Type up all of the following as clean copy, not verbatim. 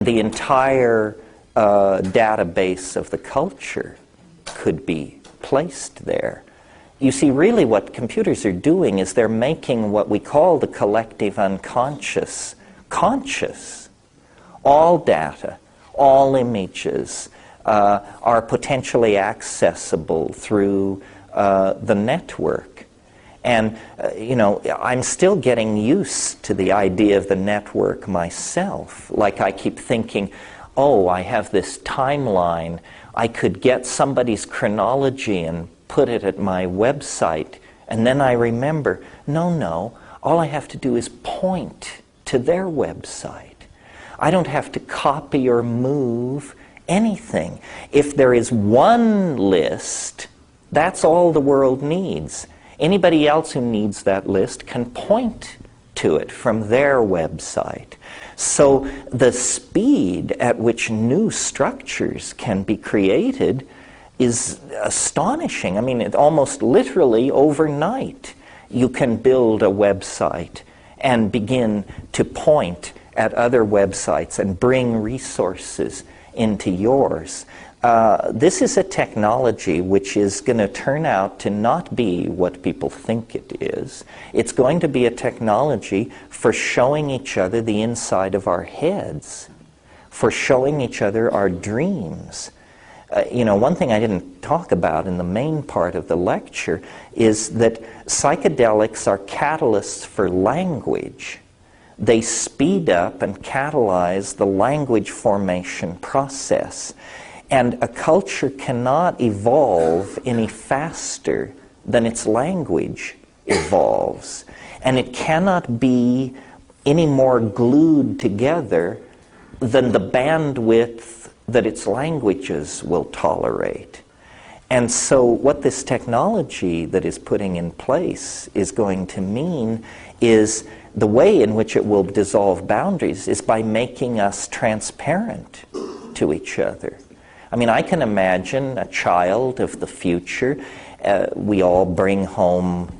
The entire database of the culture could be placed there. You see, really what computers are doing is they're making what we call the collective unconscious conscious. All data, all images are potentially accessible through the network. And, you know, I'm still getting used to the idea of the network myself. Like I keep thinking, oh, I have this timeline. I could get somebody's chronology and put it at my website. And then I remember, no, all I have to do is point to their website. I don't have to copy or move anything. If there is one list, that's all the world needs. Anybody else who needs that list can point to it from their website. So the speed at which new structures can be created is astonishing. I mean, almost literally overnight, you can build a website and begin to point at other websites and bring resources into yours. This is a technology which is going to turn out to not be what people think it is. It's going to be a technology for showing each other the inside of our heads, for showing each other our dreams. You know, one thing I didn't talk about in the main part of the lecture is that psychedelics are catalysts for language. They speed up and catalyze the language formation process. And a culture cannot evolve any faster than its language evolves. And it cannot be any more glued together than the bandwidth that its languages will tolerate. And so what this technology that is putting in place is going to mean is the way in which it will dissolve boundaries is by making us transparent to each other. I mean, I can imagine a child of the future. We all bring home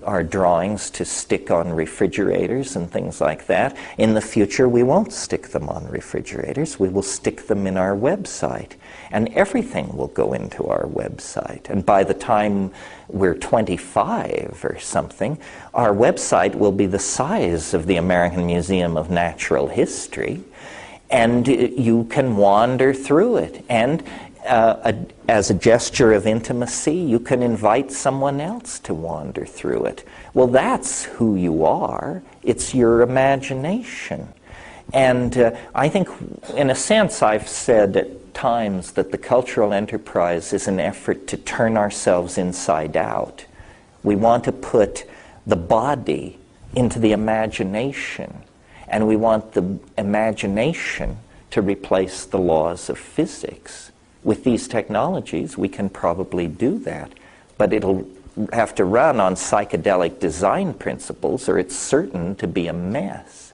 our drawings to stick on refrigerators and things like that. In the future, we won't stick them on refrigerators. We will stick them in our website. And everything will go into our website. And by the time we're 25 or something, our website will be the size of the American Museum of Natural History. And you can wander through it. And as a gesture of intimacy, you can invite someone else to wander through it. Well, that's who you are. It's your imagination. And I think, in a sense, I've said at times that the cultural enterprise is an effort to turn ourselves inside out. We want to put the body into the imagination. And we want the imagination to replace the laws of physics. With these technologies, we can probably do that, but it'll have to run on psychedelic design principles, or it's certain to be a mess.